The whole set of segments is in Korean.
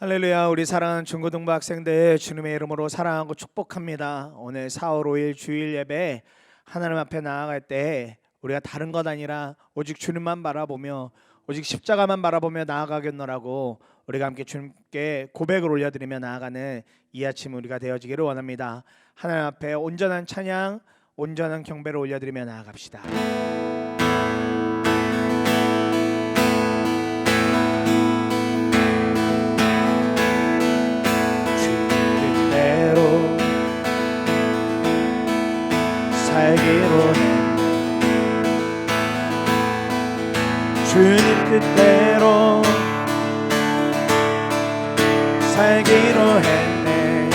할렐루야. 우리 사랑하는 중고등부 학생들 주님의 이름으로 사랑하고 축복합니다. 오늘 4월 5일 주일 예배 하나님 앞에 나아갈 때 우리가 다른 것 아니라 오직 주님만 바라보며 오직 십자가만 바라보며 나아가겠노라고 우리가 함께 주님께 고백을 올려드리며 나아가는 이 아침 우리가 되어지기를 원합니다. 하나님 앞에 온전한 찬양, 온전한 경배를 올려드리며 나아갑시다. 살기로 해 주님 뜻대로 살기로 했네.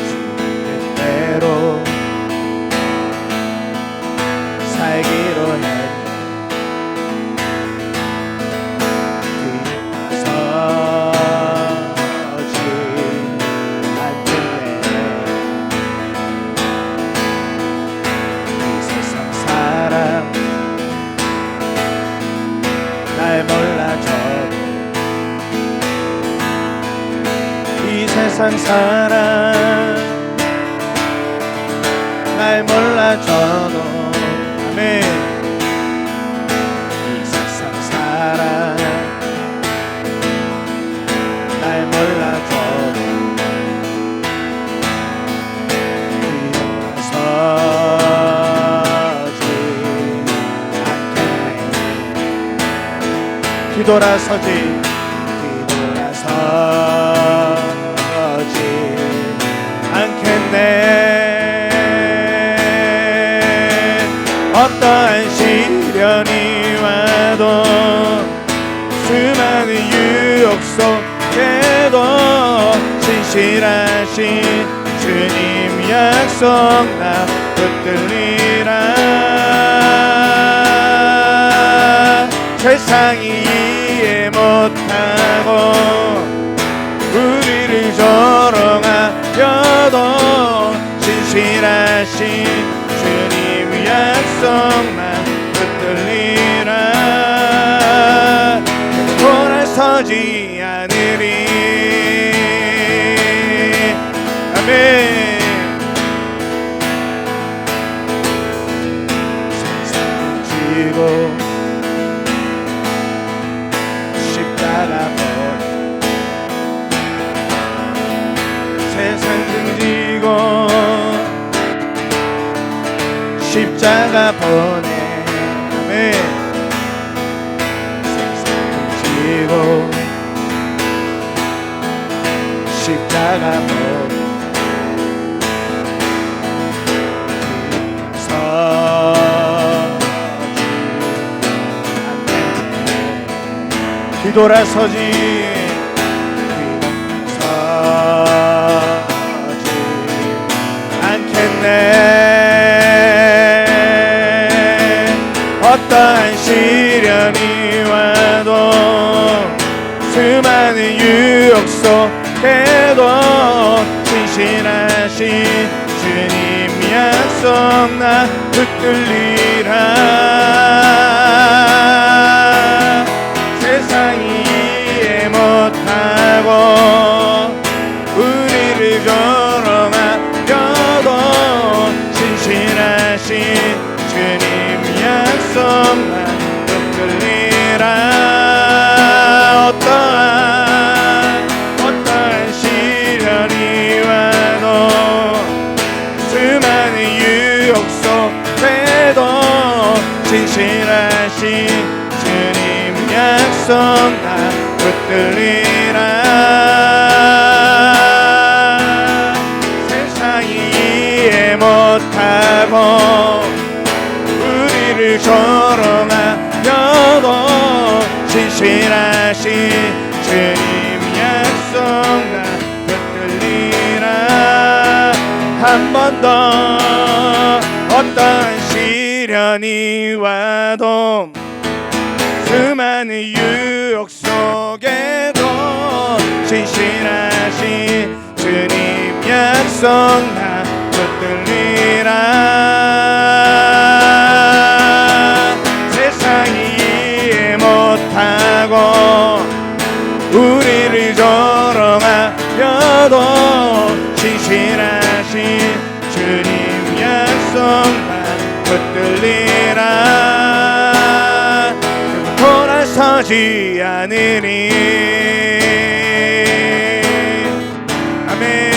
주님 뜻대로 살기로 했네. 세상 사람 날 몰라줘도 아멘. 이 세상 사람 날 몰라줘도 뒤돌아서지 어떠한 시련이 와도 수많은 유혹 속에도 진실하신 주님 약속 나 붙들리라. 세상이 이해 못하고 우리를 조롱하여도 진실하신 주님 약속만 붙들리라. 돌아서지 않으리. 아멘. 세상 지고 십자가 보내 세상 등지고 십자가 보내 아멘. 세상 지고 십자가 보내 뒤돌아서지 않겠네. 어떠한 시련이 와도 수많은 유혹 속에도 진실하신 주님 약속 나 붙들리라. 세상이 이해 못하고 우리를 조롱하여도 진실하신 주님 약속만 붙들리라. 어떠한 시련이 와도 수많은 유혹 속에도 진실하신 주님 약속 나 붙들리라. 세상이 이해 못하고 우리를 조롱하여도 진실하신 주님 약속 나 붙들리라. 한 번 더 어떤 시련이 와도 수많은 유혹 속에도 진실하신 주님 약속 나 붙들리라. 세상이 이해 못하고 변하지 않으니. 아멘.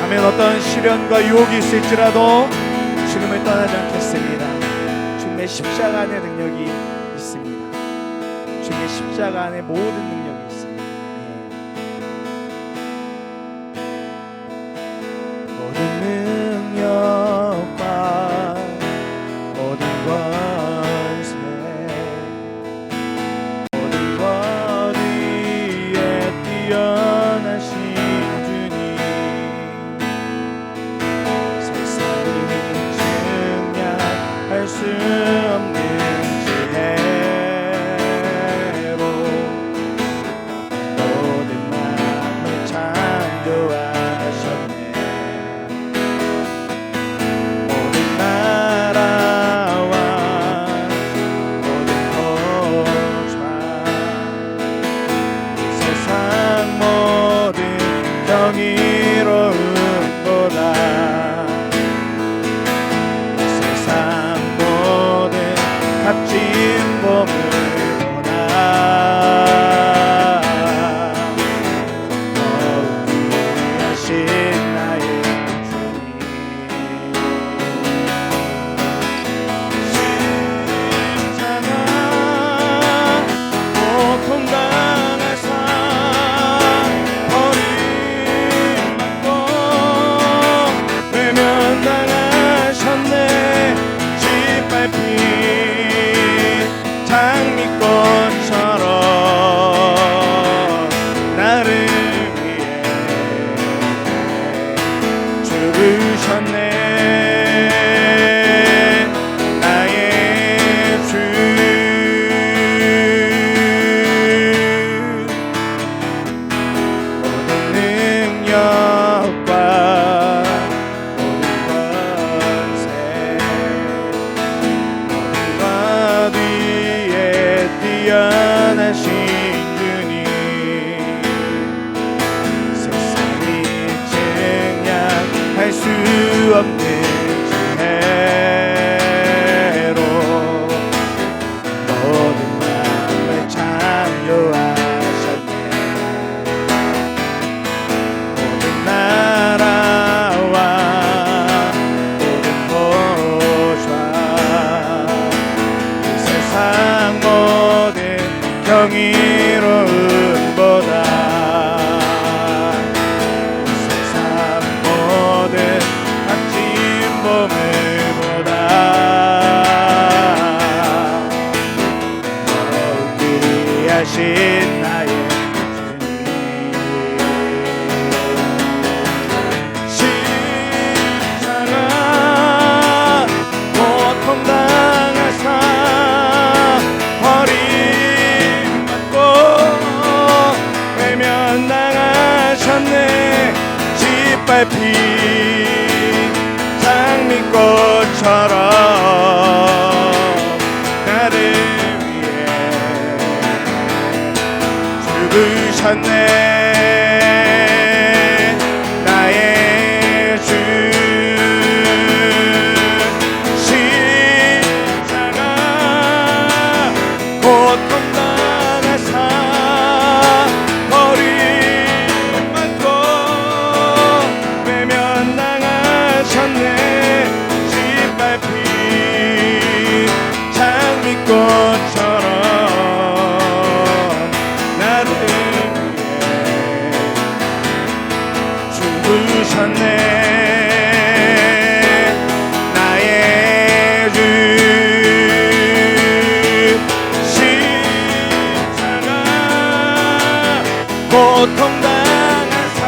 아멘. 어떤 시련과 유혹이 있을지라도 주님을 떠나지 않겠습니다. 주님의 십자가 안에 능력이 있습니다. 주님의 십자가 안에 모든 능력이 있습니다. 모든 능력과 모든 권세 모든 것 위에 뛰어나신 주님, 세상이 증량할 수 없는 지혜로 모든 마음을 창조하셨네. 모든 나라와 모든 고좌 세상 모든 경이로움보다 세상 모든 값진 보물보다 더욱 귀하신 나의 주님, 십자가 고통당하사 버림받고 외면당하셨네. 짓밟힌 장미꽃처럼 나를 위해 죽으셨네. 나의 주, 모든 능력과 모든 권세 모든 것 위에 뛰어나신 주님, 세상이 증량할 수 없는 지혜로 모든 마음을 창조하셨네. 모든 나라와 모든 고좌 세상 모든 경이로움보다 세상 모든 값진 보물보다 더욱 귀하신 나의 십자가 고통당하사 버림받고 외면당하셨네. 짓밟힌 장미꽃처럼 나를 위해 죽으셨네. 나의 주, 십자가 고통당하사 버림받고 외면당하셨네. 짓밟힌 장미꽃처럼 나를 위해 죽으셨네. 나의 주, 십자가 고통당하사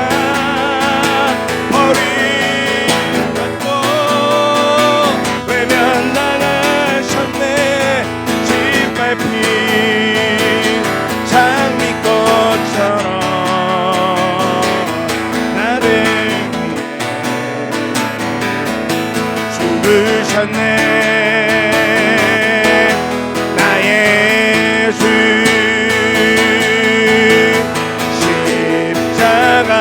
버림받고 외면당하셨네. 짓밟힌 장미꽃처럼 나를 위해 죽으셨네. 나의 주, 십자가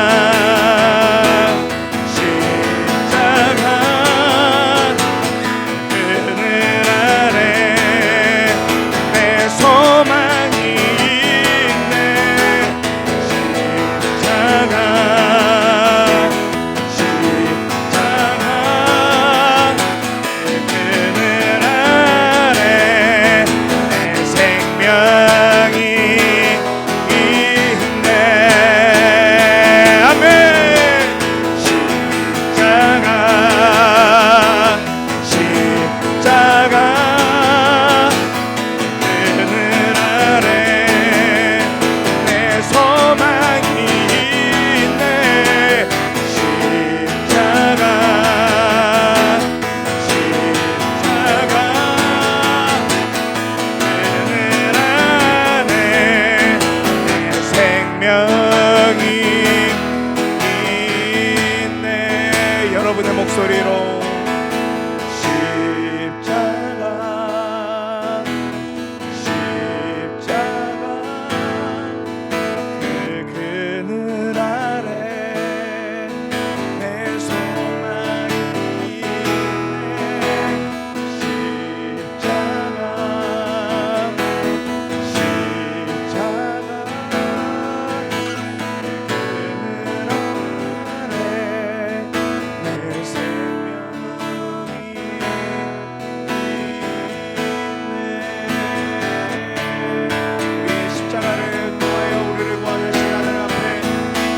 생명이 있네. 여러분의 목소리로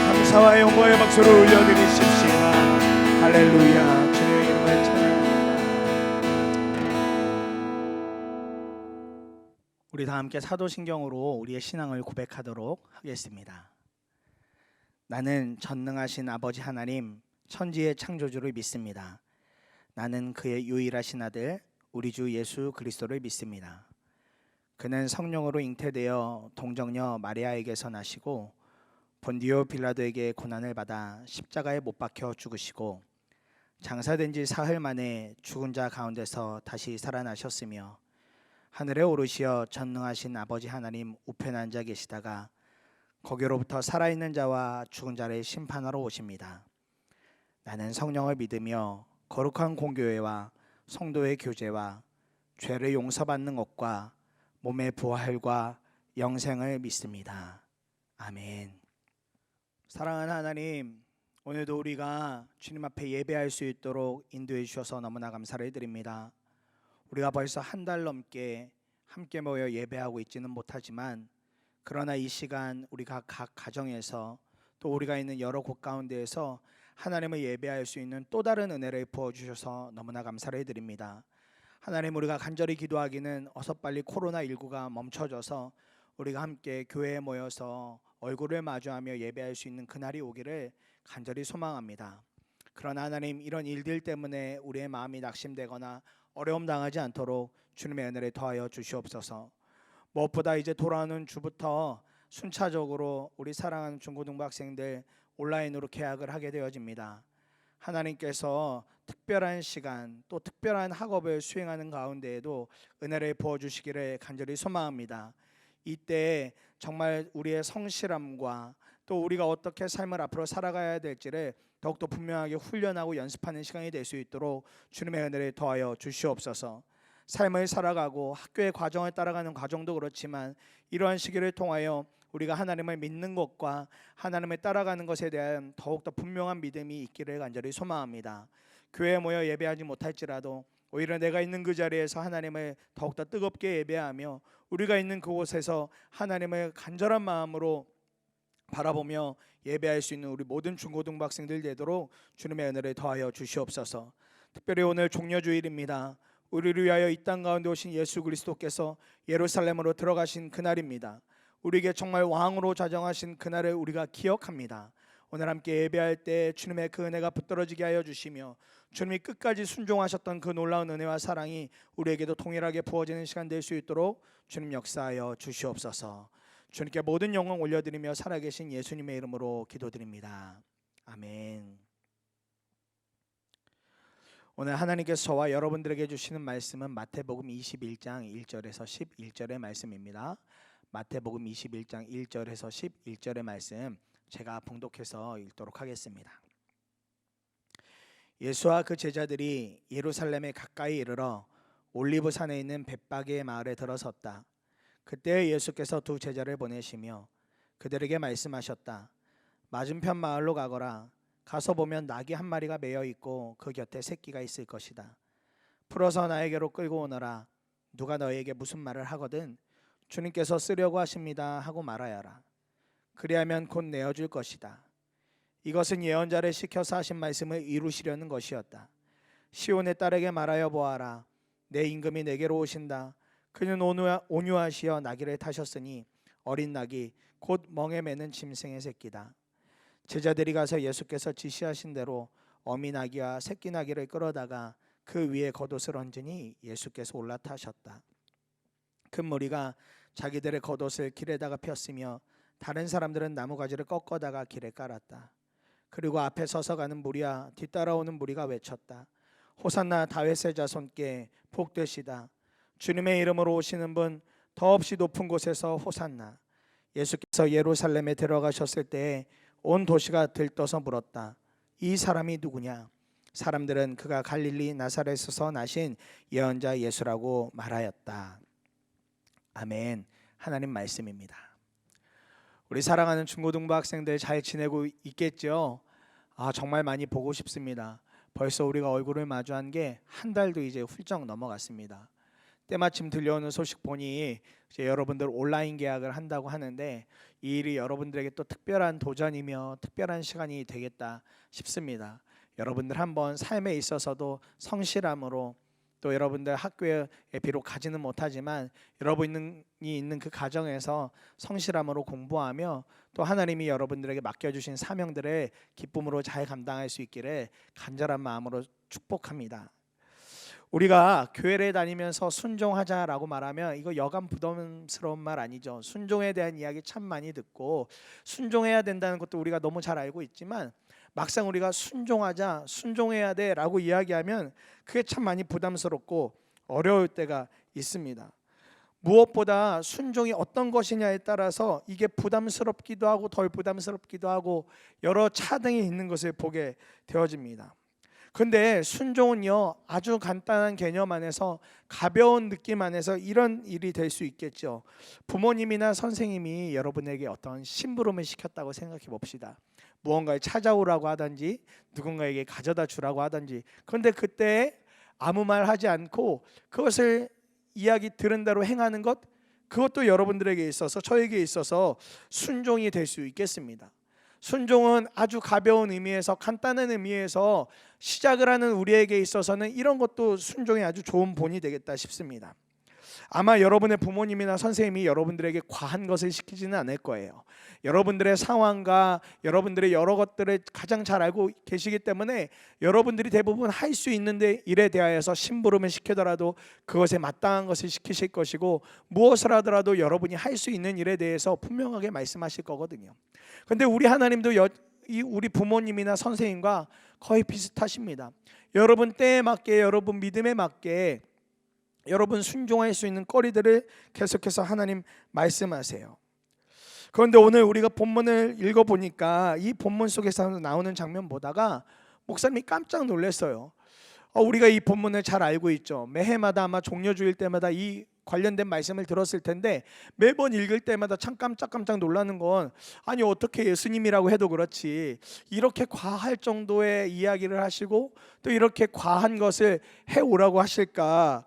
감사와 영광의 박수를 올려드리십시다. 할렐루야. 주님의 이름을 찬양합니다. 우리 다 함께 사도신경으로 우리의 신앙을 고백하도록 하겠습니다. 나는 전능하신 아버지 하나님 천지의 창조주를 믿습니다. 나는 그의 유일하신 아들 우리 주 예수 그리스도를 믿습니다. 그는 성령으로 잉태되어 동정녀 마리아에게서 나시고 본디오 빌라도에게 고난을 받아 십자가에 못 박혀 죽으시고 장사된 지 사흘 만에 죽은 자 가운데서 다시 살아나셨으며 하늘에 오르시어 전능하신 아버지 하나님 우편에 앉아 계시다가 거기로부터 살아있는 자와 죽은 자를 심판하러 오십니다. 나는 성령을 믿으며 거룩한 공교회와 성도의 교제와 죄를 용서받는 것과 몸의 부활과 영생을 믿습니다. 아멘. 사랑하는 하나님, 오늘도 우리가 주님 앞에 예배할 수 있도록 인도해 주셔서 너무나 감사를 드립니다. 우리가 벌써 한 달 넘게 함께 모여 예배하고 있지는 못하지만 그러나 이 시간 우리가 각 가정에서 또 우리가 있는 여러 곳 가운데에서 하나님을 예배할 수 있는 또 다른 은혜를 부어주셔서 너무나 감사를 드립니다. 하나님, 우리가 간절히 기도하기는 어서 빨리 코로나19가 멈춰져서 우리가 함께 교회에 모여서 얼굴을 마주하며 예배할 수 있는 그날이 오기를 간절히 소망합니다. 그러나 하나님, 이런 일들 때문에 우리의 마음이 낙심되거나 어려움 당하지 않도록 주님의 은혜를 더하여 주시옵소서. 무엇보다 이제 돌아오는 주부터 순차적으로 우리 사랑하는 중고등부 학생들 온라인으로 개학을 하게 되어집니다. 하나님께서 특별한 시간 또 특별한 학업을 수행하는 가운데에도 은혜를 부어주시기를 간절히 소망합니다. 이때 정말 우리의 성실함과 또 우리가 어떻게 삶을 앞으로 살아가야 될지를 더욱더 분명하게 훈련하고 연습하는 시간이 될 수 있도록 주님의 은혜를 더하여 주시옵소서. 삶을 살아가고 학교의 과정을 따라가는 과정도 그렇지만 이러한 시기를 통하여 우리가 하나님을 믿는 것과 하나님을 따라가는 것에 대한 더욱더 분명한 믿음이 있기를 간절히 소망합니다. 교회에 모여 예배하지 못할지라도 오히려 내가 있는 그 자리에서 하나님을 더욱더 뜨겁게 예배하며 우리가 있는 그곳에서 하나님을 간절한 마음으로 바라보며 예배할 수 있는 우리 모든 중고등부 학생들 되도록 주님의 은혜를 더하여 주시옵소서. 특별히 오늘 종려주일입니다. 우리를 위하여 이 땅 가운데 오신 예수 그리스도께서 예루살렘으로 들어가신 그날입니다. 우리에게 정말 왕으로 자정하신 그날을 우리가 기억합니다. 오늘 함께 예배할 때 주님의 그 은혜가 붙들어지게 하여 주시며 주님이 끝까지 순종하셨던 그 놀라운 은혜와 사랑이 우리에게도 동일하게 부어지는 시간 될 수 있도록 주님 역사하여 주시옵소서. 주님께 모든 영광 올려드리며 살아계신 예수님의 이름으로 기도드립니다. 아멘. 오늘 하나님께서 저와 여러분들에게 주시는 말씀은 마태복음 21장 1절에서 11절의 말씀입니다. 마태복음 21장 1절에서 11절의 말씀 제가 봉독해서 읽도록 하겠습니다. 예수와 그 제자들이 예루살렘에 가까이 이르러 올리브산에 있는 벳바게 마을에 들어섰다. 그때 예수께서 두 제자를 보내시며 그들에게 말씀하셨다. 맞은편 마을로 가거라. 가서 보면 나귀 한 마리가 매여 있고 그 곁에 새끼가 있을 것이다. 풀어서 나에게로 끌고 오너라. 누가 너에게 무슨 말을 하거든 주님께서 쓰려고 하십니다 하고 말하여라. 그리하면 곧 내어줄 것이다. 이것은 예언자를 시켜서 하신 말씀을 이루시려는 것이었다. 시온의 딸에게 말하여 보아라. 내 임금이 내게로 오신다. 그는 온유하시어 나귀를 타셨으니 어린 나귀 곧 멍에 매는 짐승의 새끼다. 제자들이 가서 예수께서 지시하신 대로 어미 나귀와 새끼 나귀를 끌어다가 그 위에 겉옷을 얹으니 예수께서 올라타셨다. 큰 무리가 자기들의 겉옷을 길에다가 폈으며 다른 사람들은 나무가지를 꺾어다가 길에 깔았다. 그리고 앞에 서서 가는 무리와 뒤따라오는 무리가 외쳤다. 호산나 다윗의 자손께 복되시다. 주님의 이름으로 오시는 분 더없이 높은 곳에서 호산나. 예수께서 예루살렘에 들어가셨을 때에 온 도시가 들떠서 물었다. 이 사람이 누구냐? 사람들은 그가 갈릴리 나사렛에서 나신 예언자 예수라고 말하였다. 아멘. 하나님 말씀입니다. 우리 사랑하는 중고등부 학생들 잘 지내고 있겠죠? 정말 많이 보고 싶습니다. 벌써 우리가 얼굴을 마주한 게 한 달도 이제 훌쩍 넘어갔습니다. 때마침 들려오는 소식 보니 이제 여러분들 온라인 계약을 한다고 하는데 이 일이 여러분들에게 또 특별한 도전이며 특별한 시간이 되겠다 싶습니다. 여러분들 한번 삶에 있어서도 성실함으로, 또 여러분들 학교에 비록 가지는 못하지만 여러분이 있는 그 가정에서 성실함으로 공부하며 또 하나님이 여러분들에게 맡겨주신 사명들을 기쁨으로 잘 감당할 수 있기를 간절한 마음으로 축복합니다. 우리가 교회를 다니면서 순종하자라고 말하면 이거 여간 부담스러운 말 아니죠. 순종에 대한 이야기 참 많이 듣고 순종해야 된다는 것도 우리가 너무 잘 알고 있지만 막상 우리가 순종하자, 순종해야 돼라고 이야기하면 그게 참 많이 부담스럽고 어려울 때가 있습니다. 무엇보다 순종이 어떤 것이냐에 따라서 이게 부담스럽기도 하고 덜 부담스럽기도 하고 여러 차등이 있는 것을 보게 되어집니다. 근데 순종은요, 아주 간단한 개념 안에서, 가벼운 느낌 안에서 이런 일이 될 수 있겠죠. 부모님이나 선생님이 여러분에게 어떤 심부름을 시켰다고 생각해 봅시다. 무언가를 찾아오라고 하든지 누군가에게 가져다 주라고 하든지, 그런데 그때 아무 말 하지 않고 그것을 이야기 들은 대로 행하는 것, 그것도 여러분들에게 있어서, 저에게 있어서 순종이 될 수 있겠습니다. 순종은 아주 가벼운 의미에서, 간단한 의미에서 시작을 하는 우리에게 있어서는 이런 것도 순종의 아주 좋은 본이 되겠다 싶습니다. 아마 여러분의 부모님이나 선생님이 여러분들에게 과한 것을 시키지는 않을 거예요. 여러분들의 상황과 여러분들의 여러 것들을 가장 잘 알고 계시기 때문에 여러분들이 대부분 할 수 있는 일에 대하여서 심부름을 시키더라도 그것에 마땅한 것을 시키실 것이고, 무엇을 하더라도 여러분이 할 수 있는 일에 대해서 분명하게 말씀하실 거거든요. 그런데 우리 하나님도 우리 부모님이나 선생님과 거의 비슷하십니다. 여러분 때에 맞게, 여러분 믿음에 맞게 여러분 순종할 수 있는 거리들을 계속해서 하나님 말씀하세요. 그런데 오늘 우리가 본문을 읽어보니까 이 본문 속에서 나오는 장면 보다가 목사님이 깜짝 놀랐어요. 우리가 이 본문을 잘 알고 있죠. 매해마다 아마 종려주일 때마다 이 관련된 말씀을 들었을 텐데 매번 읽을 때마다 참 깜짝 놀라는 건, 아니 어떻게 예수님이라고 해도 그렇지 이렇게 과할 정도의 이야기를 하시고 또 이렇게 과한 것을 해오라고 하실까,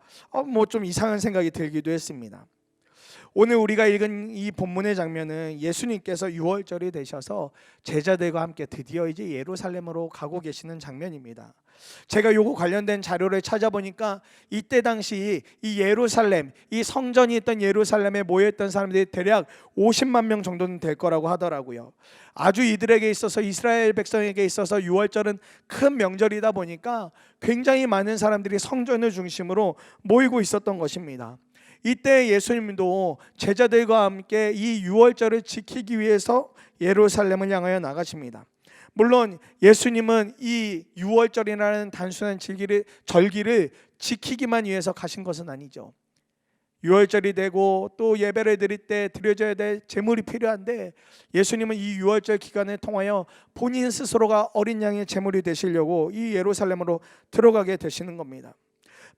뭐 좀 이상한 생각이 들기도 했습니다. 오늘 우리가 읽은 이 본문의 장면은 예수님께서 유월절이 되셔서 제자들과 함께 드디어 이제 예루살렘으로 가고 계시는 장면입니다. 제가 요거 관련된 자료를 찾아보니까 이때 당시 이 예루살렘, 이 성전이 있던 예루살렘에 모여있던 사람들이 대략 50만 명 정도는 될 거라고 하더라고요. 아주 이들에게 있어서, 이스라엘 백성에게 있어서 유월절은 큰 명절이다 보니까 굉장히 많은 사람들이 성전을 중심으로 모이고 있었던 것입니다. 이때 예수님도 제자들과 함께 이 유월절을 지키기 위해서 예루살렘을 향하여 나가십니다. 물론 예수님은 이 유월절이라는 단순한 절기를 지키기만 위해서 가신 것은 아니죠. 유월절이 되고 또 예배를 드릴 때 드려져야 될 제물이 필요한데 예수님은 이 유월절 기간을 통하여 본인 스스로가 어린 양의 제물이 되시려고 이 예루살렘으로 들어가게 되시는 겁니다.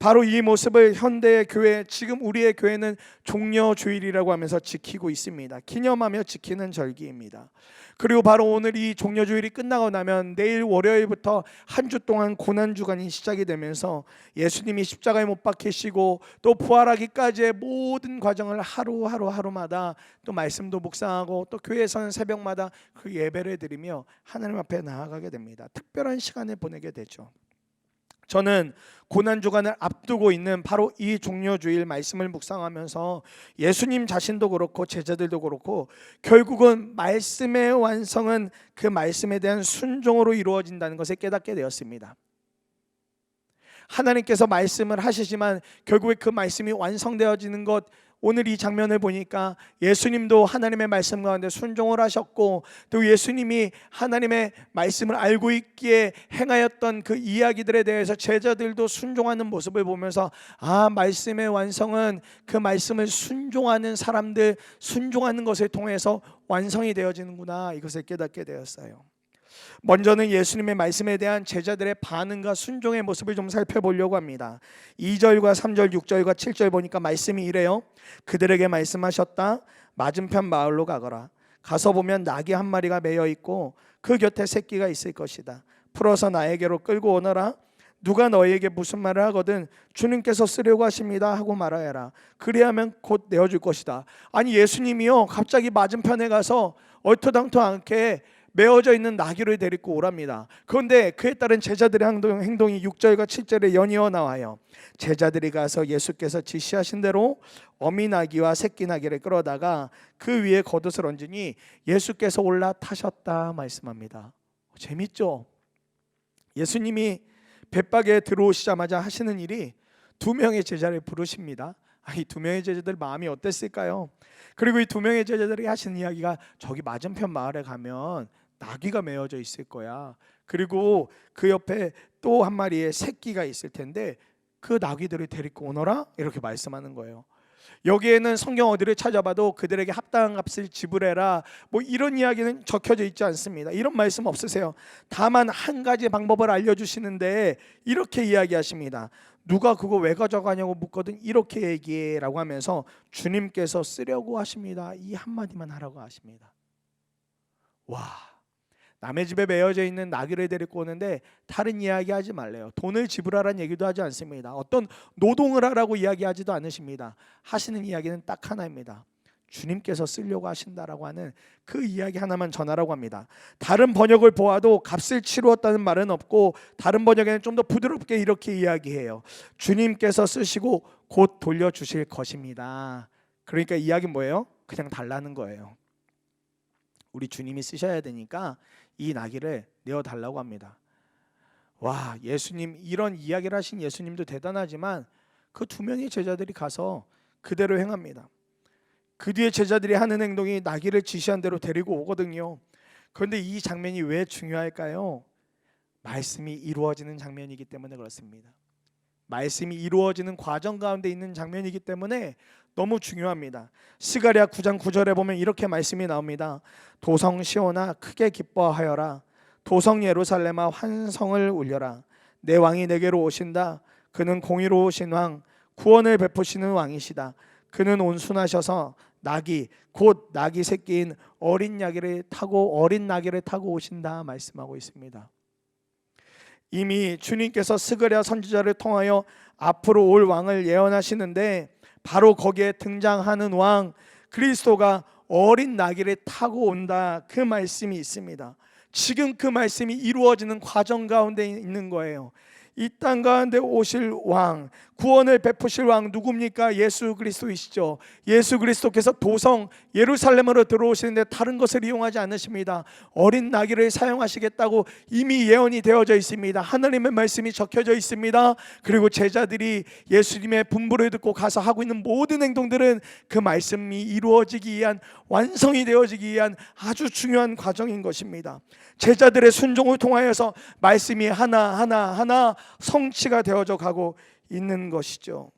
바로 이 모습을 현대의 교회, 지금 우리의 교회는 종려주일이라고 하면서 지키고 있습니다. 기념하며 지키는 절기입니다. 그리고 바로 오늘 이 종려주일이 끝나고 나면 내일 월요일부터 한 주 동안 고난주간이 시작이 되면서 예수님이 십자가에 못 박히시고 또 부활하기까지의 모든 과정을 하루마다 또 말씀도 묵상하고 또 교회에서는 새벽마다 그 예배를 드리며 하나님 앞에 나아가게 됩니다. 특별한 시간을 보내게 되죠. 저는 고난주간을 앞두고 있는 바로 이 종려주일 말씀을 묵상하면서 예수님 자신도 그렇고 제자들도 그렇고 결국은 말씀의 완성은 그 말씀에 대한 순종으로 이루어진다는 것을 깨닫게 되었습니다. 하나님께서 말씀을 하시지만 결국에 그 말씀이 완성되어지는 것, 오늘 이 장면을 보니까 예수님도 하나님의 말씀 가운데 순종을 하셨고, 또 예수님이 하나님의 말씀을 알고 있기에 행하였던 그 이야기들에 대해서 제자들도 순종하는 모습을 보면서, 아, 말씀의 완성은 그 말씀을 순종하는 사람들, 순종하는 것을 통해서 완성이 되어지는구나, 이것을 깨닫게 되었어요. 먼저는 예수님의 말씀에 대한 제자들의 반응과 순종의 모습을 좀 살펴보려고 합니다. 2절과 3절, 6절과 7절 보니까 말씀이 이래요. 그들에게 말씀하셨다. 맞은편 마을로 가거라. 가서 보면 나귀 한 마리가 매여 있고 그 곁에 새끼가 있을 것이다. 풀어서 나에게로 끌고 오너라. 누가 너희에게 무슨 말을 하거든 주님께서 쓰려고 하십니다 하고 말하여라. 그리하면 곧 내어줄 것이다. 아니, 예수님이요 갑자기 맞은편에 가서 얼토당토 않게 메어져 있는 나귀를 데리고 오랍니다. 그런데 그에 따른 제자들의 행동이 6절과 7절에 연이어 나와요. 제자들이 가서 예수께서 지시하신 대로 어미 나귀와 새끼 나귀를 끌어다가 그 위에 겉옷을 얹으니 예수께서 올라타셨다 말씀합니다. 재밌죠? 예수님이 벳박에 들어오시자마자 하시는 일이 두 명의 제자를 부르십니다. 이 두 명의 제자들 마음이 어땠을까요? 그리고 이 두 명의 제자들이 하시는 이야기가, 저기 맞은편 마을에 가면 나귀가 메어져 있을 거야. 그리고 그 옆에 또 한 마리의 새끼가 있을 텐데 그 나귀들을 데리고 오너라, 이렇게 말씀하는 거예요. 여기에는 성경 어디를 찾아봐도 그들에게 합당한 값을 지불해라, 뭐 이런 이야기는 적혀져 있지 않습니다. 이런 말씀 없으세요. 다만 한 가지 방법을 알려주시는데 이렇게 이야기하십니다. 누가 그거 왜 가져가냐고 묻거든 이렇게 얘기해 라고 하면서 주님께서 쓰려고 하십니다, 이 한마디만 하라고 하십니다. 와, 남의 집에 매여져 있는 나귀를 데리고 오는데 다른 이야기 하지 말래요. 돈을 지불하라는 얘기도 하지 않습니다. 어떤 노동을 하라고 이야기하지도 않으십니다. 하시는 이야기는 딱 하나입니다. 주님께서 쓰려고 하신다라고 하는 그 이야기 하나만 전하라고 합니다. 다른 번역을 보아도 값을 치루었다는 말은 없고, 다른 번역에는 좀 더 부드럽게 이렇게 이야기해요. 주님께서 쓰시고 곧 돌려주실 것입니다. 그러니까 이야기는 뭐예요? 그냥 달라는 거예요. 우리 주님이 쓰셔야 되니까 이 나귀를 내어달라고 합니다. 와, 예수님, 이런 이야기를 하신 예수님도 대단하지만 그 두 명의 제자들이 가서 그대로 행합니다. 그 뒤에 제자들이 하는 행동이 나귀를 지시한 대로 데리고 오거든요. 그런데 이 장면이 왜 중요할까요? 말씀이 이루어지는 장면이기 때문에 그렇습니다. 말씀이 이루어지는 과정 가운데 있는 장면이기 때문에 너무 중요합니다. 스가랴 9장 9절에 보면 이렇게 말씀이 나옵니다. 도성 시온아 크게 기뻐하여라. 도성 예루살렘아 환성을 울려라. 내 왕이 내게로 오신다. 그는 공의로우신 왕, 구원을 베푸시는 왕이시다. 그는 온순하셔서 나귀, 곧 나귀 새끼인 어린 나귀를 타고 오신다 말씀하고 있습니다. 이미 주님께서 스가랴 선지자를 통하여 앞으로 올 왕을 예언하시는데, 바로 거기에 등장하는 왕 그리스도가 어린 나귀를 타고 온다, 그 말씀이 있습니다. 지금 그 말씀이 이루어지는 과정 가운데 있는 거예요. 이 땅 가운데 오실 왕, 구원을 베푸실 왕 누굽니까? 예수 그리스도이시죠. 예수 그리스도께서 도성 예루살렘으로 들어오시는데 다른 것을 이용하지 않으십니다. 어린 나귀를 사용하시겠다고 이미 예언이 되어져 있습니다. 하나님의 말씀이 적혀져 있습니다. 그리고 제자들이 예수님의 분부를 듣고 가서 하고 있는 모든 행동들은 그 말씀이 이루어지기 위한, 완성이 되어지기 위한 아주 중요한 과정인 것입니다. 제자들의 순종을 통하여서 말씀이 하나하나 성취가 되어져 가고 있는 것이죠.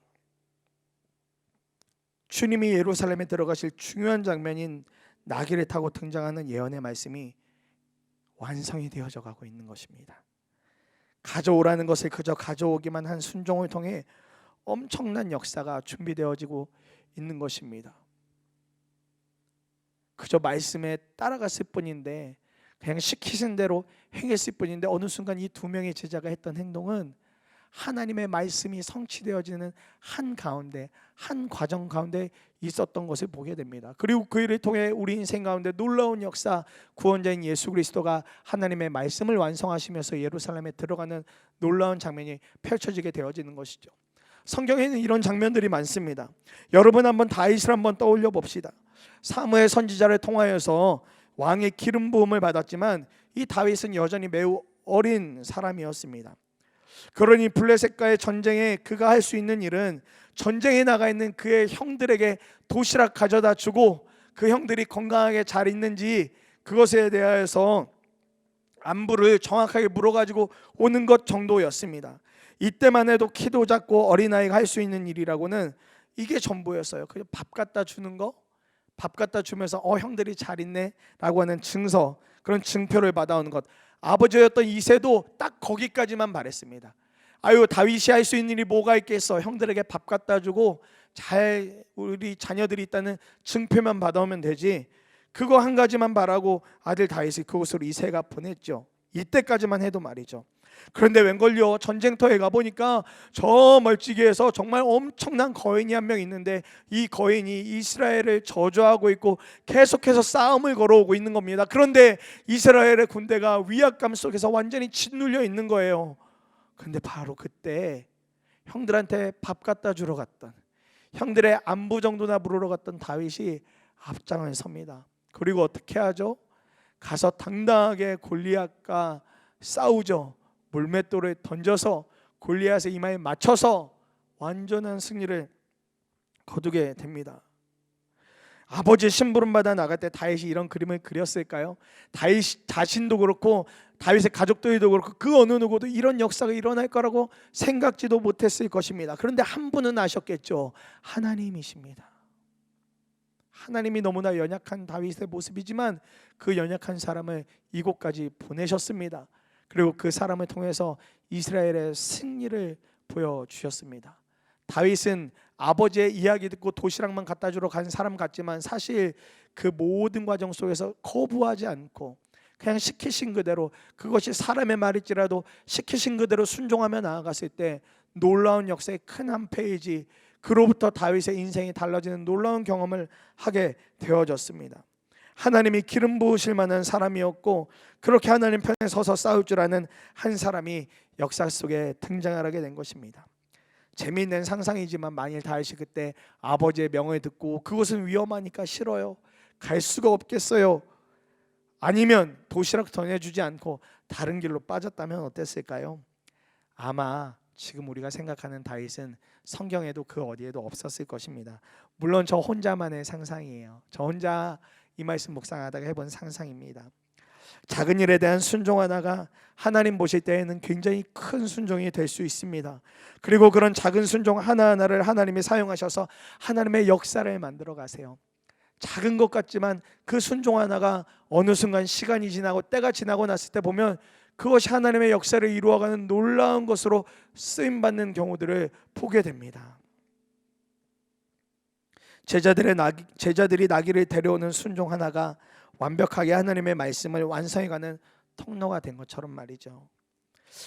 주님이 예루살렘에 들어가실 중요한 장면인 나귀를 타고 등장하는 예언의 말씀이 완성이 되어져 가고 있는 것입니다. 가져오라는 것을 그저 가져오기만 한 순종을 통해 엄청난 역사가 준비되어지고 있는 것입니다. 그저 말씀에 따라갔을 뿐인데, 그냥 시키신 대로 행했을 뿐인데, 어느 순간 이 두 명의 제자가 했던 행동은 하나님의 말씀이 성취되어지는 한가운데, 한 과정 가운데 있었던 것을 보게 됩니다. 그리고 그 일을 통해 우리 인생 가운데 놀라운 역사, 구원자인 예수 그리스도가 하나님의 말씀을 완성하시면서 예루살렘에 들어가는 놀라운 장면이 펼쳐지게 되어지는 것이죠. 성경에는 이런 장면들이 많습니다. 여러분 한번 다윗을 한번 떠올려 봅시다. 사무엘 선지자를 통하여서 왕의 기름 부음을 받았지만 이 다윗은 여전히 매우 어린 사람이었습니다. 그러니 블레셋과의 전쟁에 그가 할 수 있는 일은 전쟁에 나가 있는 그의 형들에게 도시락 가져다 주고 그 형들이 건강하게 잘 있는지 그것에 대하여서 안부를 정확하게 물어가지고 오는 것 정도였습니다. 이때만 해도 키도 작고 어린아이가 할 수 있는 일이라고는 이게 전부였어요. 그냥 밥 갖다 주는 거, 밥 갖다 주면서 형들이 잘 있네 라고 하는 증서, 그런 증표를 받아오는 것. 아버지였던 이새도 딱 거기까지만 바랬습니다. 아유, 다윗이 할 수 있는 일이 뭐가 있겠어. 형들에게 밥 갖다 주고 잘 우리 자녀들이 있다는 증표만 받아오면 되지. 그거 한 가지만 바라고 아들 다윗이 그곳으로 이새가 보냈죠. 이때까지만 해도 말이죠. 그런데 웬걸요, 전쟁터에 가보니까 저 멀찍이에서 정말 엄청난 거인이 한 명 있는데 이 거인이 이스라엘을 저주하고 있고 계속해서 싸움을 걸어오고 있는 겁니다. 그런데 이스라엘의 군대가 위압감 속에서 완전히 짓눌려 있는 거예요. 그런데 바로 그때 형들한테 밥 갖다 주러 갔던, 형들의 안부 정도나 물으러 갔던 다윗이 앞장을 섭니다. 그리고 어떻게 하죠? 가서 당당하게 골리앗과 싸우죠. 물맷돌을 던져서 골리앗의 이마에 맞춰서 완전한 승리를 거두게 됩니다. 아버지의 심부름 받아 나갈 때 다윗이 이런 그림을 그렸을까요? 다윗 자신도 그렇고 다윗의 가족들도 그렇고 그 어느 누구도 이런 역사가 일어날 거라고 생각지도 못했을 것입니다. 그런데 한 분은 아셨겠죠. 하나님이십니다. 하나님이 너무나 연약한 다윗의 모습이지만 그 연약한 사람을 이곳까지 보내셨습니다. 그리고 그 사람을 통해서 이스라엘의 승리를 보여주셨습니다. 다윗은 아버지의 이야기 듣고 도시락만 갖다 주러 간 사람 같지만 사실 그 모든 과정 속에서 거부하지 않고 그냥 시키신 그대로, 그것이 사람의 말일지라도 시키신 그대로 순종하며 나아갔을 때 놀라운 역사의 큰 한 페이지, 그로부터 다윗의 인생이 달라지는 놀라운 경험을 하게 되어졌습니다. 하나님이 기름 부으실 만한 사람이었고 그렇게 하나님 편에 서서 싸울 줄 아는 한 사람이 역사 속에 등장하게 된 것입니다. 재미있는 상상이지만 만일 다윗이 그때 아버지의 명을 듣고 그것은 위험하니까 싫어요, 갈 수가 없겠어요, 아니면 도시락 전해주지 않고 다른 길로 빠졌다면 어땠을까요? 아마 지금 우리가 생각하는 다윗은 성경에도 그 어디에도 없었을 것입니다. 물론 저 혼자만의 상상이에요. 저 혼자 이 말씀 묵상하다가 해본 상상입니다. 작은 일에 대한 순종하다가 하나님 보실 때에는 굉장히 큰 순종이 될 수 있습니다. 그리고 그런 작은 순종 하나하나를 하나님이 사용하셔서 하나님의 역사를 만들어 가세요. 작은 것 같지만 그 순종 하나가 어느 순간 시간이 지나고 때가 지나고 났을 때 보면 그것이 하나님의 역사를 이루어가는 놀라운 것으로 쓰임받는 경우들을 보게 됩니다. 제자들이 나귀를 데려오는 순종 하나가 완벽하게 하나님의 말씀을 완성해가는 통로가 된 것처럼 말이죠.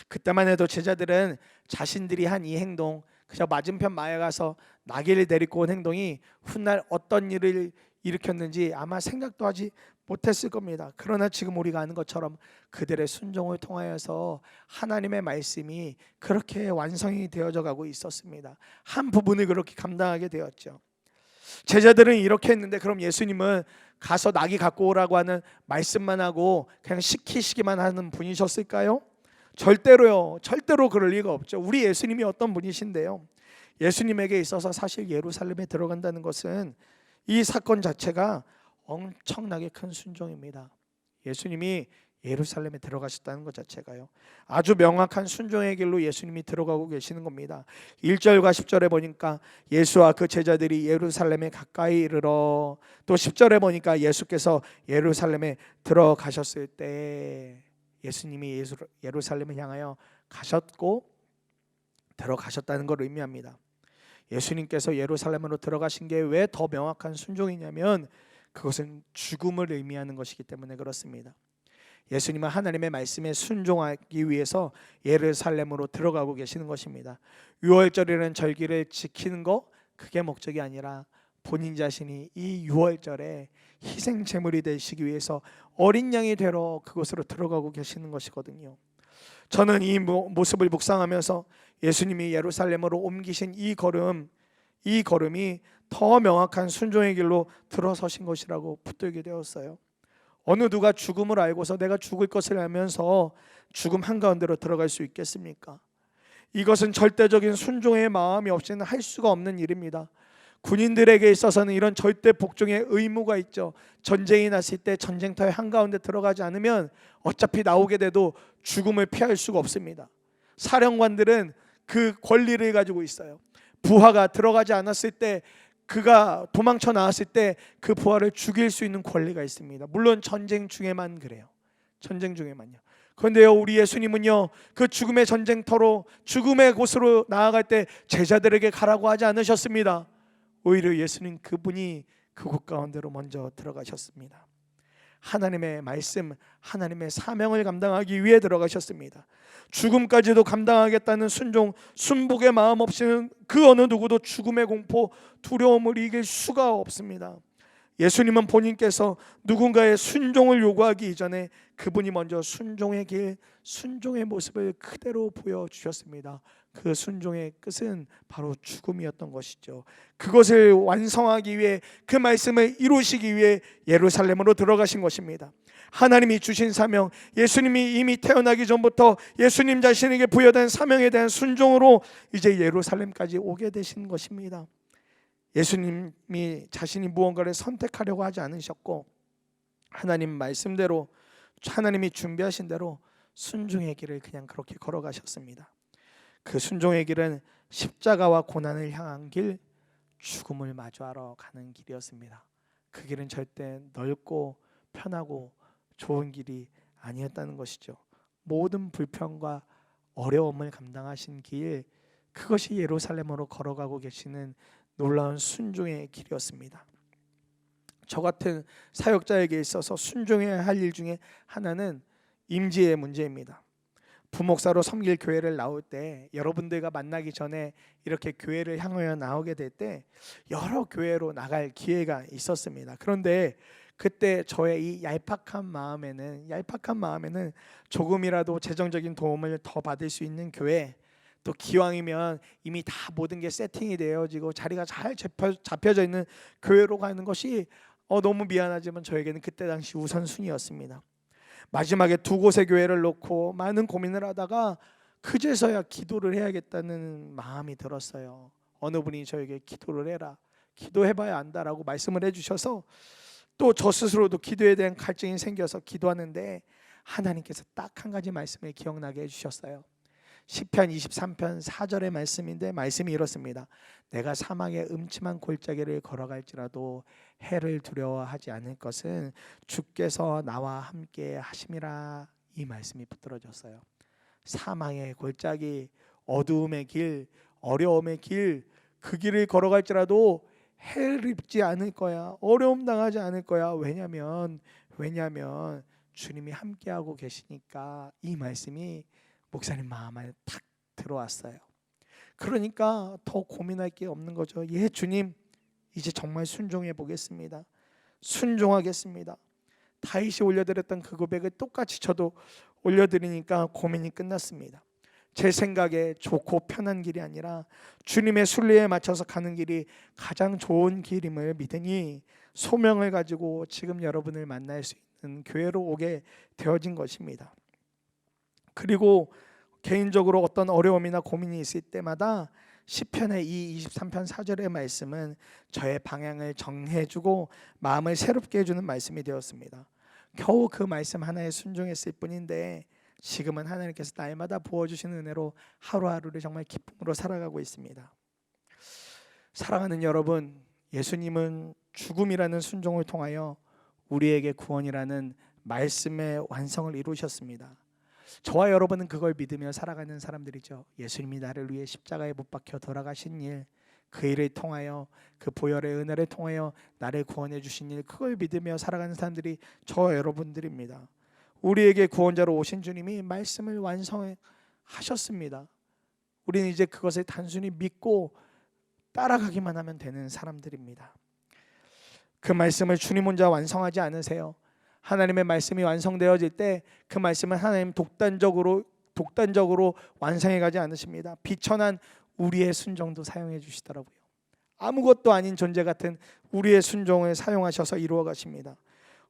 그때만 해도 제자들은 자신들이 한 이 행동, 그저 맞은편 마을에 가서 나귀를 데리고 온 행동이 훗날 어떤 일을 일으켰는지 아마 생각도 하지 못했을 겁니다. 그러나 지금 우리가 아는 것처럼 그들의 순종을 통하여서 하나님의 말씀이 그렇게 완성이 되어져 가고 있었습니다. 한 부분을 그렇게 감당하게 되었죠. 제자들은 이렇게 했는데 그럼 예수님은 가서 나귀 갖고 오라고 하는 말씀만 하고 그냥 시키시기만 하는 분이셨을까요? 절대로요. 절대로 그럴 리가 없죠. 우리 예수님이 어떤 분이신데요? 예수님에게 있어서 사실 예루살렘에 들어간다는 것은 이 사건 자체가 엄청나게 큰 순종입니다. 예수님이 예루살렘에 들어가셨다는 것 자체가요, 아주 명확한 순종의 길로 예수님이 들어가고 계시는 겁니다. 1절과 10절에 보니까 예수와 그 제자들이 예루살렘에 가까이 이르러, 또 10절에 보니까 예수께서 예루살렘에 들어가셨을 때 예수님이 예루살렘을 향하여 가셨고 들어가셨다는 걸 의미합니다. 예수님께서 예루살렘으로 들어가신 게 왜 더 명확한 순종이냐면 그것은 죽음을 의미하는 것이기 때문에 그렇습니다. 예수님은 하나님의 말씀에 순종하기 위해서 예루살렘으로 들어가고 계시는 것입니다. 유월절이라는 절기를 지키는 거, 그게 목적이 아니라 본인 자신이 이 유월절에 희생 제물이 되시기 위해서 어린 양이 되러 그곳으로 들어가고 계시는 것이거든요. 저는 이 모습을 묵상하면서 예수님이 예루살렘으로 옮기신 이 걸음이 더 명확한 순종의 길로 들어서신 것이라고 붙들게 되었어요. 어느 누가 죽음을 알고서 내가 죽을 것을 알면서 죽음 한가운데로 들어갈 수 있겠습니까? 이것은 절대적인 순종의 마음이 없이는 할 수가 없는 일입니다. 군인들에게 있어서는 이런 절대 복종의 의무가 있죠. 전쟁이 났을 때 전쟁터의 한가운데 들어가지 않으면 어차피 나오게 돼도 죽음을 피할 수가 없습니다. 사령관들은 그 권리를 가지고 있어요. 부하가 들어가지 않았을 때, 그가 도망쳐 나왔을 때 그 부하를 죽일 수 있는 권리가 있습니다. 물론 전쟁 중에만 그래요. 전쟁 중에만요. 그런데요, 우리 예수님은요, 그 죽음의 전쟁터로, 죽음의 곳으로 나아갈 때 제자들에게 가라고 하지 않으셨습니다. 오히려 예수님 그분이 그곳 가운데로 먼저 들어가셨습니다. 하나님의 말씀, 하나님의 사명을 감당하기 위해 들어가셨습니다. 죽음까지도 감당하겠다는 순종, 순복의 마음 없이는 그 어느 누구도 죽음의 공포, 두려움을 이길 수가 없습니다. 예수님은 본인께서 누군가의 순종을 요구하기 이전에 그분이 먼저 순종의 길, 순종의 모습을 그대로 보여주셨습니다. 그 순종의 끝은 바로 죽음이었던 것이죠. 그것을 완성하기 위해, 그 말씀을 이루시기 위해 예루살렘으로 들어가신 것입니다. 하나님이 주신 사명, 예수님이 이미 태어나기 전부터 예수님 자신에게 부여된 사명에 대한 순종으로 이제 예루살렘까지 오게 되신 것입니다. 예수님이 자신이 무언가를 선택하려고 하지 않으셨고, 하나님 말씀대로, 하나님이 준비하신 대로 순종의 길을 그냥 그렇게 걸어가셨습니다. 그 순종의 길은 십자가와 고난을 향한 길, 죽음을 마주하러 가는 길이었습니다. 그 길은 절대 넓고 편하고 좋은 길이 아니었다는 것이죠. 모든 불평과 어려움을 감당하신 길, 그것이 예루살렘으로 걸어가고 계시는 놀라운 순종의 길이었습니다. 저 같은 사역자에게 있어서 순종해야 할 일 중에 하나는 임지의 문제입니다. 부목사로 섬길 교회를 나올 때, 여러분들과 만나기 전에 이렇게 교회를 향하여 나오게 될 때 여러 교회로 나갈 기회가 있었습니다. 그런데 그때 저의 이 얄팍한 마음에는 조금이라도 재정적인 도움을 더 받을 수 있는 교회, 또 기왕이면 이미 다 모든 게 세팅이 되어지고 자리가 잘 잡혀져 있는 교회로 가는 것이 너무 미안하지만 저에게는 그때 당시 우선순위였습니다. 마지막에 두 곳의 교회를 놓고 많은 고민을 하다가 그제서야 기도를 해야겠다는 마음이 들었어요. 어느 분이 저에게 기도를 해라, 기도해봐야 안다라고 말씀을 해주셔서, 또 저 스스로도 기도에 대한 갈증이 생겨서 기도하는데 하나님께서 딱 한 가지 말씀을 기억나게 해주셨어요. 시편 23편 4절의 말씀인데, 말씀이 이렇습니다. 내가 사망의 음침한 골짜기를 걸어갈지라도 해를 두려워하지 않을 것은 주께서 나와 함께 하심이라. 이 말씀이 붙들어졌어요. 사망의 골짜기, 어두움의 길, 어려움의 길, 그 길을 걸어갈지라도 해를 입지 않을 거야, 어려움 당하지 않을 거야. 왜냐면 주님이 함께하고 계시니까. 이 말씀이 목사님 마음 안에 탁 들어왔어요. 그러니까 더 고민할 게 없는 거죠. 예, 주님, 이제 정말 순종해 보겠습니다. 순종하겠습니다. 다윗이 올려드렸던 그 고백을 똑같이 저도 올려드리니까 고민이 끝났습니다. 제 생각에 좋고 편한 길이 아니라 주님의 순리에 맞춰서 가는 길이 가장 좋은 길임을 믿으니 소명을 가지고 지금 여러분을 만날 수 있는 교회로 오게 되어진 것입니다. 그리고 개인적으로 어떤 어려움이나 고민이 있을 때마다 시편의 이 23편 4절의 말씀은 저의 방향을 정해주고 마음을 새롭게 해주는 말씀이 되었습니다. 겨우 그 말씀 하나에 순종했을 뿐인데 지금은 하나님께서 날마다 부어주시는 은혜로 하루하루를 정말 기쁨으로 살아가고 있습니다. 사랑하는 여러분, 예수님은 죽음이라는 순종을 통하여 우리에게 구원이라는 말씀의 완성을 이루셨습니다. 저와 여러분은 그걸 믿으며 살아가는 사람들이죠. 예수님이 나를 위해 십자가에 못 박혀 돌아가신 일, 그 일을 통하여, 그 보혈의 은혜를 통하여 나를 구원해 주신 일, 그걸 믿으며 살아가는 사람들이 저와 여러분들입니다. 우리에게 구원자로 오신 주님이 말씀을 완성하셨습니다. 우리는 이제 그것을 단순히 믿고 따라가기만 하면 되는 사람들입니다. 그 말씀을 주님 혼자 완성하지 않으세요. 하나님의 말씀이 완성되어질 때 그 말씀은 하나님 독단적으로 완성해 가지 않으십니다. 비천한 우리의 순종도 사용해 주시더라고요. 아무것도 아닌 존재 같은 우리의 순종을 사용하셔서 이루어 가십니다.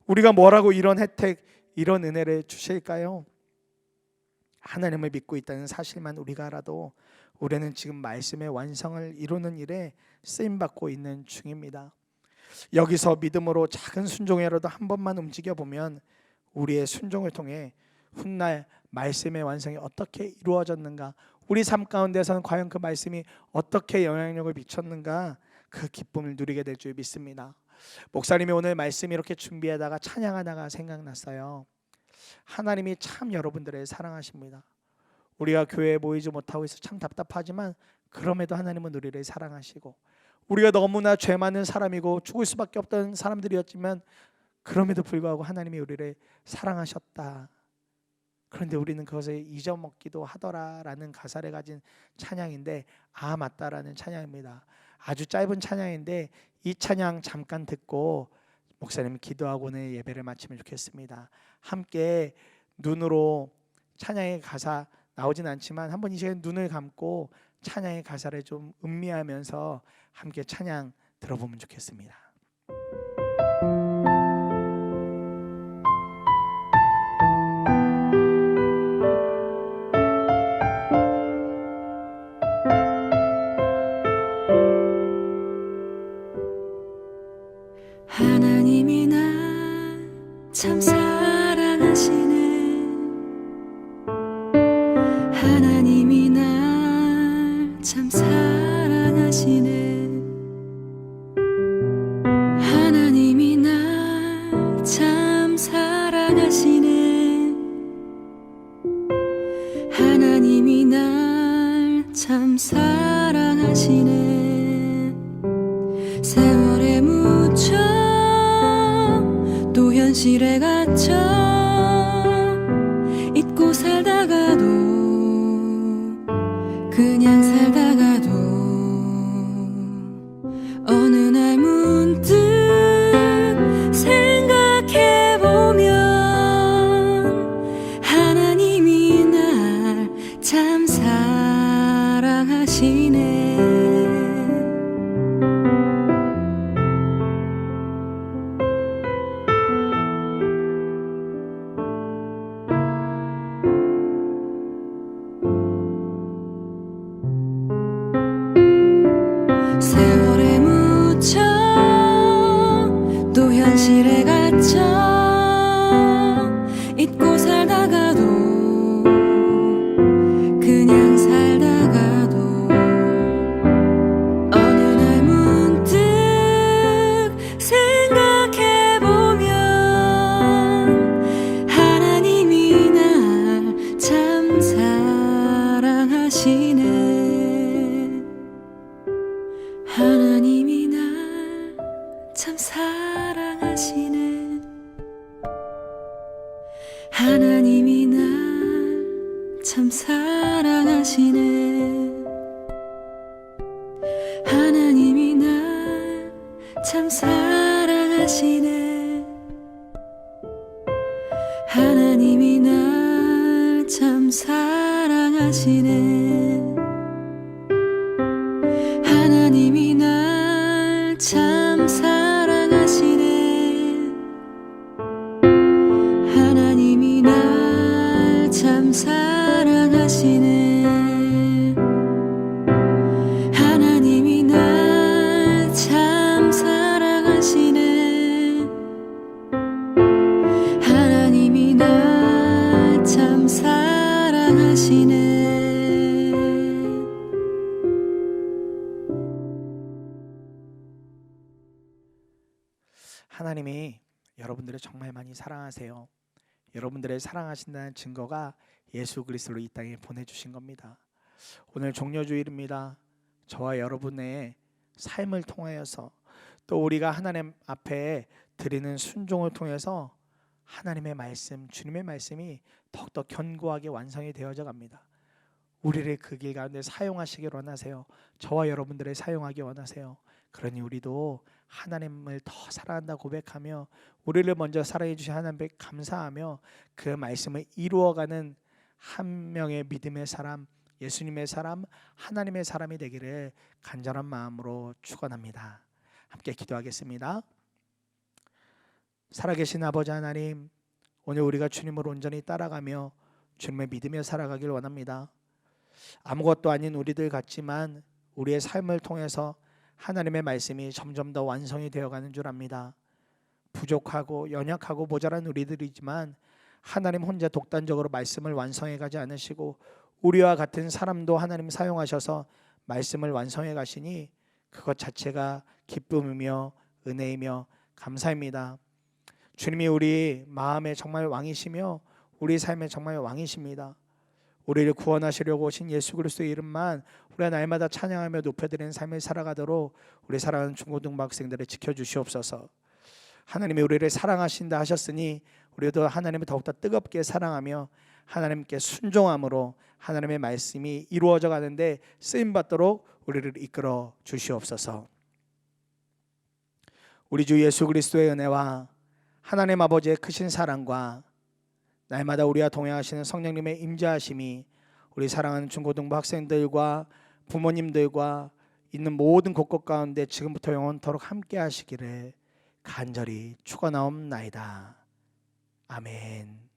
우리가 뭐라고 이런 혜택, 이런 은혜를 주실까요? 하나님을 믿고 있다는 사실만 우리가 알아도 우리는 지금 말씀의 완성을 이루는 일에 쓰임받고 있는 중입니다. 여기서 믿음으로 작은 순종이라도 한 번만 움직여 보면 우리의 순종을 통해 훗날 말씀의 완성이 어떻게 이루어졌는가, 우리 삶 가운데서는 과연 그 말씀이 어떻게 영향력을 미쳤는가, 그 기쁨을 누리게 될 줄 믿습니다. 목사님이 오늘 말씀 이렇게 준비하다가 찬양하다가 생각났어요. 하나님이 참 여러분들을 사랑하십니다. 우리가 교회에 모이지 못하고 있어 참 답답하지만 그럼에도 하나님은 우리를 사랑하시고, 우리가 너무나 죄 많은 사람이고 죽을 수밖에 없던 사람들이었지만 그럼에도 불구하고 하나님이 우리를 사랑하셨다. 그런데 우리는 그것을 잊어먹기도 하더라라는 가사를 가진 찬양인데, 아 맞다라는 찬양입니다. 아주 짧은 찬양인데 이 찬양 잠깐 듣고 목사님 기도하고 오늘 예배를 마치면 좋겠습니다. 함께 눈으로 찬양의 가사 나오진 않지만 한번 이 시간에 눈을 감고 찬양의 가사를 좀 음미하면서 함께 찬양 들어보면 좋겠습니다. 하나님이 나 참 사랑하시네. 하나님이 날 참 사랑하시네. 하나님이 날 참 사랑하시네. 하나님이 날 참 사랑하시네. 세월에 묻혀 또 현실에 갇혀 잊고 살다가도 그냥 살다가도 어느 날 문득 생각해보면 하나님이 날 참 사랑하시네. 세월에 묻혀 또 현실에 갇혀 잊고 살다가도 그냥 살다가도 어느 날 문득 생각해보면 하나님이 날 참 사랑하시네. 하나님이 날 참 사랑하시네. 하나님이 날 참 사랑하시네. 하나님이 날 참 사랑하시네. 하나님이 날 참 사랑하시네. 하나님이 날 참 사랑하시네. 하나님이 날 참 사랑하시네. 하나님이 날 참 사랑하시네. 하나님이 날 참 사랑하시네. 하나님이 여러분들을 정말 많이 사랑하세요. 여러분들을 사랑하신다는 증거가 예수 그리스도를 이 땅에 보내주신 겁니다. 오늘 종려주일입니다. 저와 여러분의 삶을 통하여서 또 우리가 하나님 앞에 드리는 순종을 통해서 하나님의 말씀, 주님의 말씀이 더욱더 견고하게 완성이 되어져 갑니다. 우리를 그 길 가운데 사용하시길 원하세요. 저와 여러분들을 사용하기 원하세요. 그러니 우리도 하나님을 더 사랑한다 고백하며 우리를 먼저 사랑해 주신 하나님께 감사하며 그 말씀을 이루어가는 한 명의 믿음의 사람, 예수님의 사람, 하나님의 사람이 되기를 간절한 마음으로 축원합니다. 함께 기도하겠습니다. 살아계신 아버지 하나님, 오늘 우리가 주님을 온전히 따라가며 주님을 믿으며 살아가길 원합니다. 아무것도 아닌 우리들 같지만 우리의 삶을 통해서 하나님의 말씀이 점점 더 완성이 되어가는 줄 압니다. 부족하고 연약하고 모자란 우리들이지만 하나님 혼자 독단적으로 말씀을 완성해 가지 않으시고 우리와 같은 사람도 하나님 사용하셔서 말씀을 완성해 가시니 그것 자체가 기쁨이며 은혜이며 감사입니다. 주님이 우리 마음에 정말 왕이시며 우리 삶에 정말 왕이십니다. 우리를 구원하시려고 오신 예수 그리스도의 이름만 우리가 날마다 찬양하며 높여드리는 삶을 살아가도록 우리 사랑하는 중고등부 학생들을 지켜주시옵소서. 하나님이 우리를 사랑하신다 하셨으니 우리도 하나님을 더욱더 뜨겁게 사랑하며 하나님께 순종함으로 하나님의 말씀이 이루어져 가는데 쓰임받도록 우리를 이끌어 주시옵소서. 우리 주 예수 그리스도의 은혜와 하나님 아버지의 크신 사랑과 날마다 우리와 동행하시는 성령님의 임재하심이 우리 사랑하는 중고등부 학생들과 부모님들과 있는 모든 곳곳 가운데 지금부터 영원토록 함께 하시기를 간절히 축원하옵나이다. 아멘.